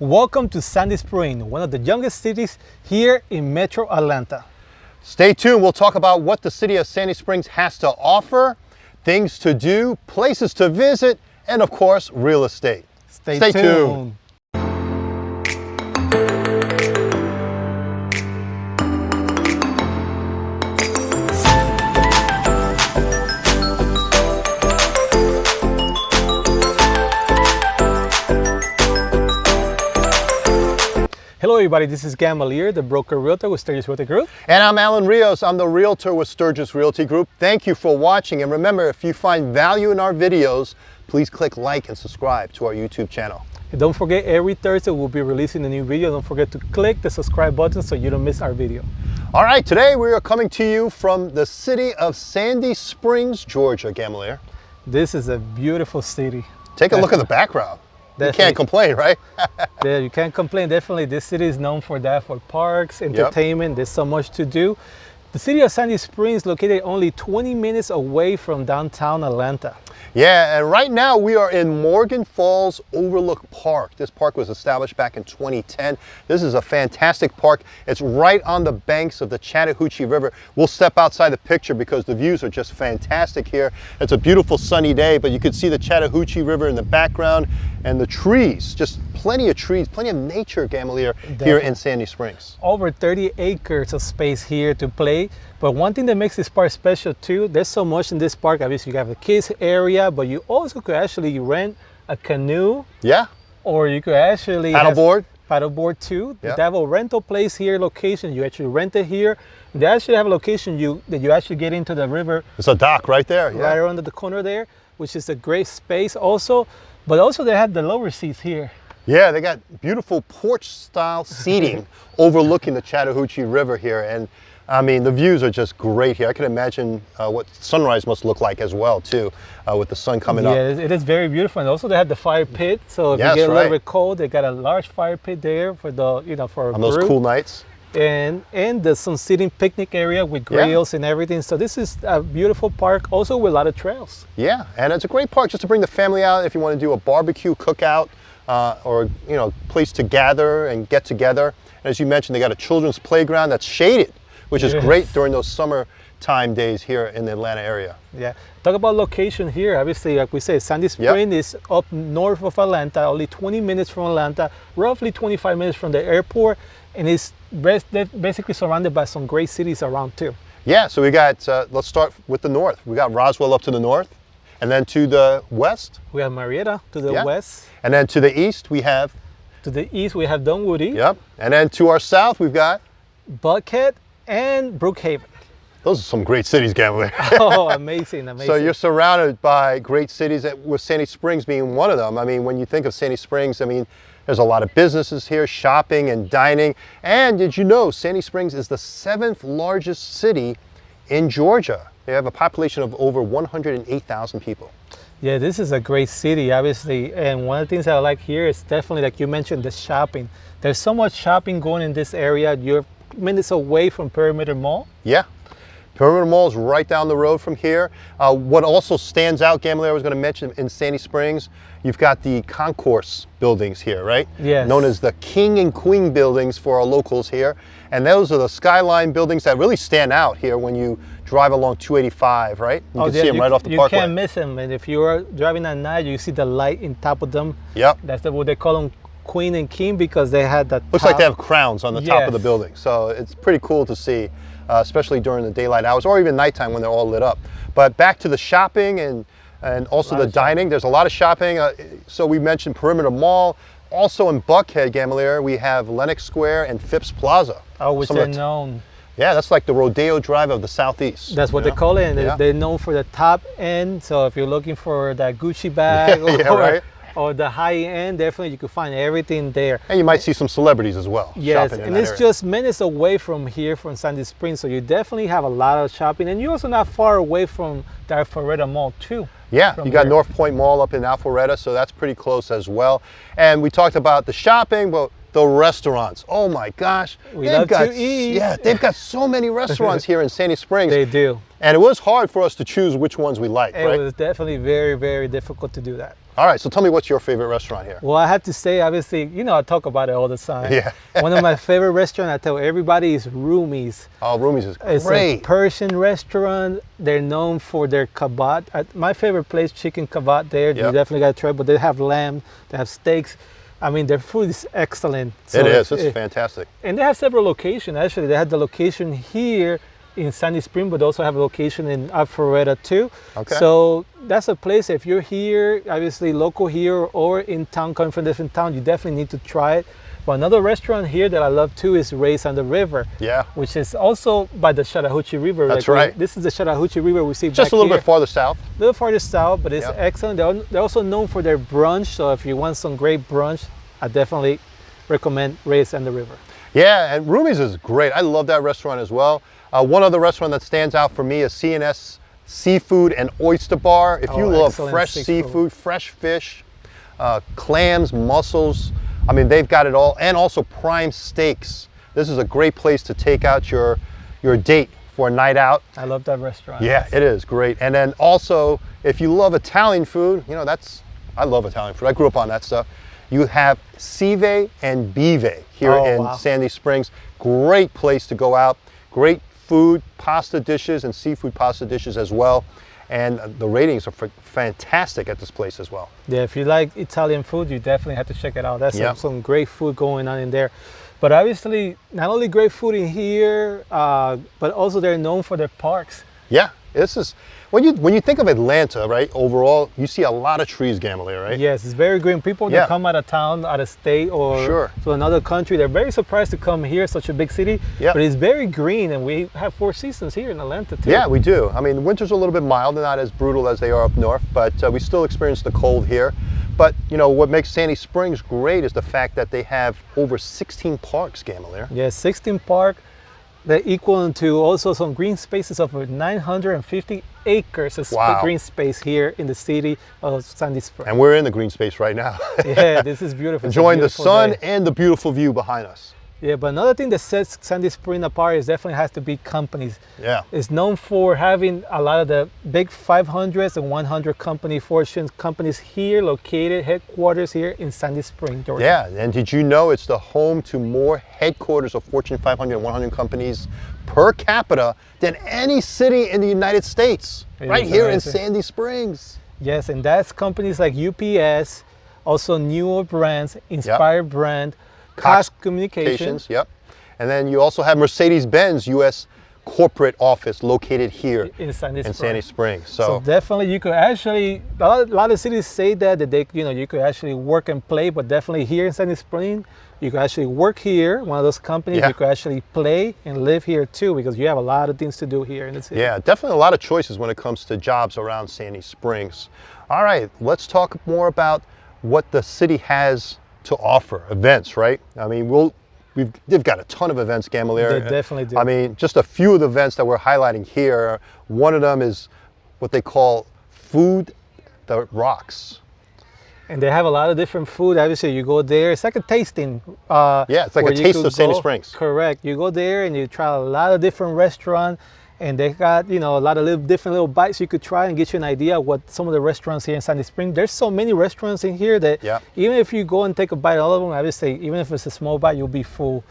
Welcome to Sandy Springs, one of the youngest cities here in Metro Atlanta. Stay tuned. We'll talk about what the city of Sandy Springs has to offer, things to do, places to visit, and of course, real estate. Stay tuned. Hello everybody, this is Gamalier, the broker realtor with Sturgis Realty Group. And I'm Alan Rios. I'm the realtor with Sturgis Realty Group. Thank you for watching. And remember, if you find value in our videos, please click like and subscribe to our YouTube channel. And don't forget, every Thursday we'll be releasing a new video. Don't forget to click the subscribe button so you don't miss our video. All right, today we are coming to you from the city of Sandy Springs, Georgia, Gamalier. This is a beautiful city. Take a look at the background. Definitely. You can't complain, right? Yeah, you can't complain. Definitely, this city is known for that, for parks, entertainment. Yep. There's so much to do. The city of Sandy Springs is located only 20 minutes away from downtown Atlanta. Yeah, and right now we are in Morgan Falls Overlook Park. This park was established back in 2010. This is a fantastic park. It's right on the banks of the Chattahoochee River. We'll step outside the picture because the views are just fantastic here. It's a beautiful sunny day, but you can see the Chattahoochee River in the background and the trees, just plenty of trees, plenty of nature, Gamalier, here in Sandy Springs. Over 30 acres of space here to play. But one thing that makes this park special too, there's so much in this park. Obviously you have a kids area, but you also could actually rent a canoe. Yeah. Or you could actually paddleboard too. Yep. They have a rental place here, location. You actually rent it here. They actually have a location that you actually get into the river. It's a dock right there. Right around the corner there, which is a great space also. But also they have the lower seats here. Yeah, they got beautiful porch-style seating overlooking the Chattahoochee River here. And I mean, the views are just great here. I can imagine what sunrise must look like as well, too, with the sun coming up. Yeah, it is very beautiful. And also they have the fire pit. So if you get a little bit cold, they got a large fire pit there for the, for on those cool nights. And there's some sitting picnic area with grills and everything. So this is a beautiful park, also with a lot of trails. Yeah, and it's a great park just to bring the family out if you want to do a barbecue cookout or place to gather and get together. And as you mentioned, they got a children's playground that's shaded, which is great during those summertime days here in the Atlanta area. Yeah, talk about location here. Obviously, like we say, Sandy Springs is up north of Atlanta, only 20 minutes from Atlanta, roughly 25 minutes from the airport, and it's basically surrounded by some great cities around too. Yeah, so we got, let's start with the north. We got Roswell up to the north, and then to the west. We have Marietta to the west. And then to the east, we have? To the east, we have Dunwoody. Yep, and then to our south, we've got? Buckhead and Brookhaven. Those are some great cities, Gamalier. Oh, amazing, amazing. So you're surrounded by great cities, with Sandy Springs being one of them. I mean, when you think of Sandy Springs, I mean, there's a lot of businesses here, shopping and dining. And did you know Sandy Springs is the 7th largest city in Georgia? They have a population of over 108,000 people. Yeah, this is a great city, obviously. And one of the things that I like here is definitely, like you mentioned, the shopping. There's so much shopping going in this area. You're minutes away from Perimeter Mall. Yeah. Perimeter Mall is right down the road from here. What also stands out, Gamalier, I was going to mention in Sandy Springs, you've got the concourse buildings here, right? Yes. Known as the King and Queen buildings for our locals here. And those are the skyline buildings that really stand out here when you drive along 285, right? You can see them right off the parkway. You can't miss them. And if you are driving at night, you see the light in top of them. Yep. That's what they call them, Queen and King, because they had that looks like they have crowns on the top of the building. So it's pretty cool to see, especially during the daylight hours or even nighttime when they're all lit up. But back to the shopping and also the dining. There's a lot of shopping. So we mentioned Perimeter Mall. Also in Buckhead, Gamalier, we have Lenox Square and Phipps Plaza. Oh, which they're known. Yeah, that's like the Rodeo Drive of the Southeast. That's what they call it. And they're known for the top end. So if you're looking for that Gucci bag or the high end, definitely you can find everything there. And you might see some celebrities as well. Yes, and it's just minutes away from here, from Sandy Springs. So you definitely have a lot of shopping. And you're also not far away from the Alpharetta Mall too. Yeah, you got North Point Mall up in Alpharetta, so that's pretty close as well. And we talked about the shopping, but the restaurants. Oh my gosh. We love to eat. Yeah, they've got so many restaurants here in Sandy Springs. They do. And it was hard for us to choose which ones we like, right? It was definitely very, very difficult to do that. All right, so tell me, what's your favorite restaurant here? Well, I have to say, obviously, you know, I talk about it all the time. Yeah. One of my favorite restaurants, I tell everybody, is Rumi's. Oh, Rumi's is great. It's a Persian restaurant. They're known for their kebab. My favorite place, chicken kebab there. You definitely got to try, but they have lamb, they have steaks. I mean, their food is excellent. So it is. It's fantastic. And they have several locations. Actually, they had the location here in Sandy Spring, but also have a location in Alpharetta too. Okay. So that's a place, if you're here, obviously local here or in town, coming from different town, you definitely need to try it. But another restaurant here that I love too is Race on the River. Yeah. Which is also by the Chattahoochee River. That's right. This is the Chattahoochee River we see just back a little here. bit farther south. A little farther south, but it's excellent. They're also known for their brunch. So if you want some great brunch, I definitely recommend Race on the River. Yeah, and Rumi's is great. I love that restaurant as well. One other restaurant that stands out for me is C&S Seafood and Oyster Bar. If you love fresh seafood, fresh fish, clams, mussels, I mean, they've got it all. And also prime steaks. This is a great place to take out your date for a night out. I love that restaurant. Yeah, it is great. And then also, if you love Italian food, you know, I love Italian food. I grew up on that stuff. You have Sive and Bive here in Sandy Springs. Great place to go out. Great food, pasta dishes, and seafood pasta dishes as well. And the ratings are fantastic at this place as well. Yeah, if you like Italian food, you definitely have to check it out. That's some great food going on in there. But obviously, not only great food in here, but also they're known for their parks. Yeah, this is, when you think of Atlanta, right, overall, you see a lot of trees, Gamalier, right? Yes, it's very green. People that come out of town, out of state, or to another country, they're very surprised to come here, such a big city. But it's very green, and we have 4 seasons here in Atlanta, too. Yeah, we do. I mean, the winters are a little bit mild. They're not as brutal as they are up north, but we still experience the cold here. But, you know, what makes Sandy Springs great is the fact that they have over 16 parks, Gamalier. Yeah, 16 parks. They're equal to also some green spaces of 950 acres of green space here in the city of Sandy Springs. And we're in the green space right now. Yeah, this is beautiful. Enjoying the sun and the beautiful view behind us. Yeah, but another thing that sets Sandy Springs apart is definitely has to be companies. Yeah. It's known for having a lot of the big 500s and 100 Fortune companies here, located, headquarters here in Sandy Springs, Georgia. Yeah, and did you know it's the home to more headquarters of Fortune 500 and 100 companies per capita than any city in the United States, right here in Sandy Springs. Yes, and that's companies like UPS, also newer brands, Inspired Brand, Cox Communications. Yep. And then you also have Mercedes-Benz U.S. corporate office located here in Sandy Springs. So definitely you could actually, a lot of cities say that they, you know, you could actually work and play, but definitely here in Sandy Springs, you could actually work here, one of those companies, you could actually play and live here too, because you have a lot of things to do here in the city. Yeah, definitely a lot of choices when it comes to jobs around Sandy Springs. All right, let's talk more about what the city has to offer, events, right? I mean, they've got a ton of events, Gamalier. They definitely do. I mean, just a few of the events that we're highlighting here. One of them is what they call Food That Rocks. And they have a lot of different food. Obviously, you go there. It's like a tasting. Yeah, it's like a taste of Sandy Springs. Correct. You go there and you try a lot of different restaurants. And they got, you know, a lot of different little bites you could try and get you an idea of what some of the restaurants here in Sandy Springs. There's so many restaurants in here that even if you go and take a bite of all of them, obviously, even if it's a small bite, you'll be full.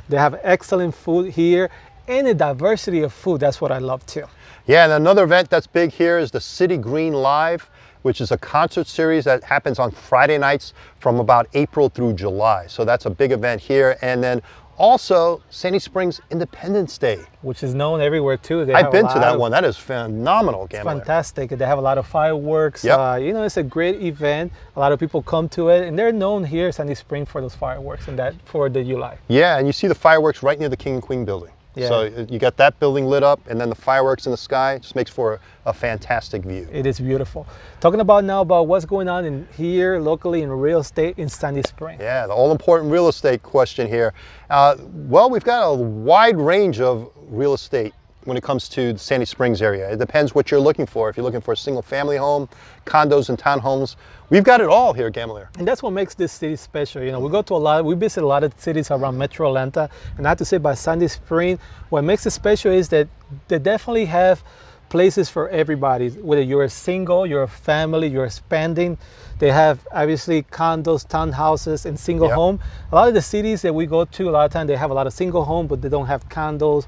They have excellent food here and a diversity of food. That's what I love too. Yeah, and another event that's big here is the City Green Live, which is a concert series that happens on Friday nights from about April through July. So that's a big event here. And then also, Sandy Springs Independence Day, which is known everywhere too. I've been to that one. That is phenomenal, Gamalier. It's fantastic. They have a lot of fireworks. You know, it's a great event. A lot of people come to it, and they're known here, Sandy Springs, for those fireworks and that for the July. Yeah, and you see the fireworks right near the King and Queen building. Yeah. So you got that building lit up, and then the fireworks in the sky just makes for a fantastic view. It is beautiful. Talking about now about what's going on in here locally in real estate in Sandy Springs. Yeah, the all-important real estate question here. Well, we've got a wide range of real estate when it comes to the Sandy Springs area. It depends what you're looking for. If you're looking for a single family home, condos and townhomes, we've got it all here at Gamalier. And that's what makes this city special. You know, we visit a lot of cities around Metro Atlanta, and I have to say by Sandy Springs, what makes it special is that they definitely have places for everybody. Whether you're a single, you're a family, you're expanding. They have obviously condos, townhouses, and single home. A lot of the cities that we go to, a lot of times they have a lot of single home, but they don't have condos.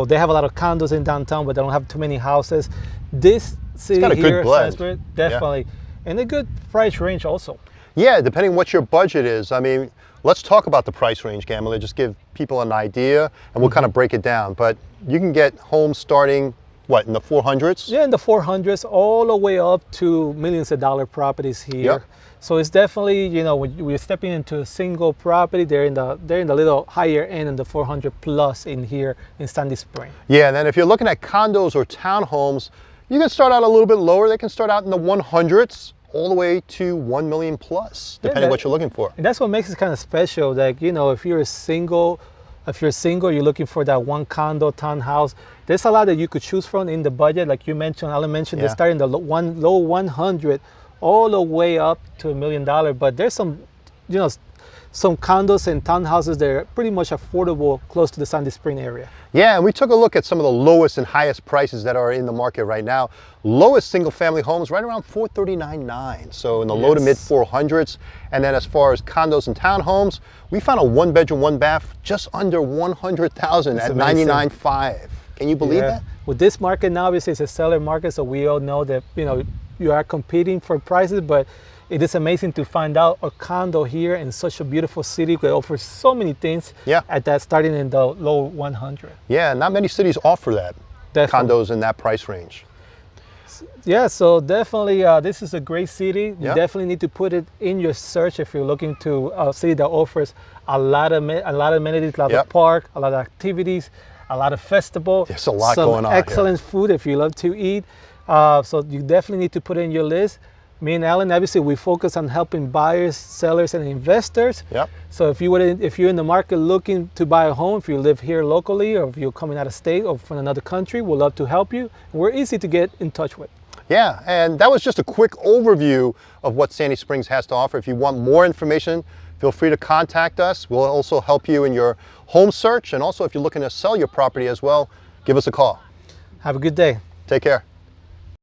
They have a lot of condos in downtown, but they don't have too many houses. This city got a here, good blend. Salisbury, definitely, and a good price range also. Yeah, depending what your budget is. I mean, let's talk about the price range, Gamalier. Just give people an idea, and we'll kind of break it down. But you can get homes starting, what, in the 400s? Yeah, in the 400s, all the way up to millions of dollar properties here. Yep. So it's definitely, you know, when we're stepping into a single property, they're in the little higher end, in the 400 plus in here in Sandy Springs. Yeah, and then if you're looking at condos or townhomes, you can start out a little bit lower. They can start out in the 100s all the way to 1 million plus, depending what you're looking for. And that's what makes it kind of special. Like, you know, if you're single, you're looking for that one condo, townhouse, there's a lot that you could choose from in the budget. Like you mentioned, Alan mentioned, they start in the low 100 all the way up to $1 million. But there's some, you know, some condos and townhouses that are pretty much affordable close to the Sandy Spring area. Yeah, and we took a look at some of the lowest and highest prices that are in the market right now. Lowest single family homes right around $439,900. So in the low to mid 400s. And then as far as condos and townhomes, we found a 1-bedroom, 1-bath just under $100,000 at $99,500. Can you believe that? With this market now, obviously it's a seller market, so we all know that, you know, you are competing for prices, but it is amazing to find out a condo here in such a beautiful city that offers so many things at that starting in the low 100. Yeah, not many cities offer that. Definitely. Condos in that price range. Yeah, so definitely this is a great city. You definitely need to put it in your search if you're looking to a city that offers a lot of amenities, a lot of park, a lot of activities, a lot of festival. There's a lot going on. Excellent food if you love to eat. So you definitely need to put it in your list. Me and Alan, obviously, we focus on helping buyers, sellers, and investors. Yep. So if you're in the market looking to buy a home, if you live here locally, or if you're coming out of state or from another country, we'd love to help you. We're easy to get in touch with. Yeah, and that was just a quick overview of what Sandy Springs has to offer. If you want more information, feel free to contact us. We'll also help you in your home search, and also if you're looking to sell your property as well, give us a call. Have a good day. Take care.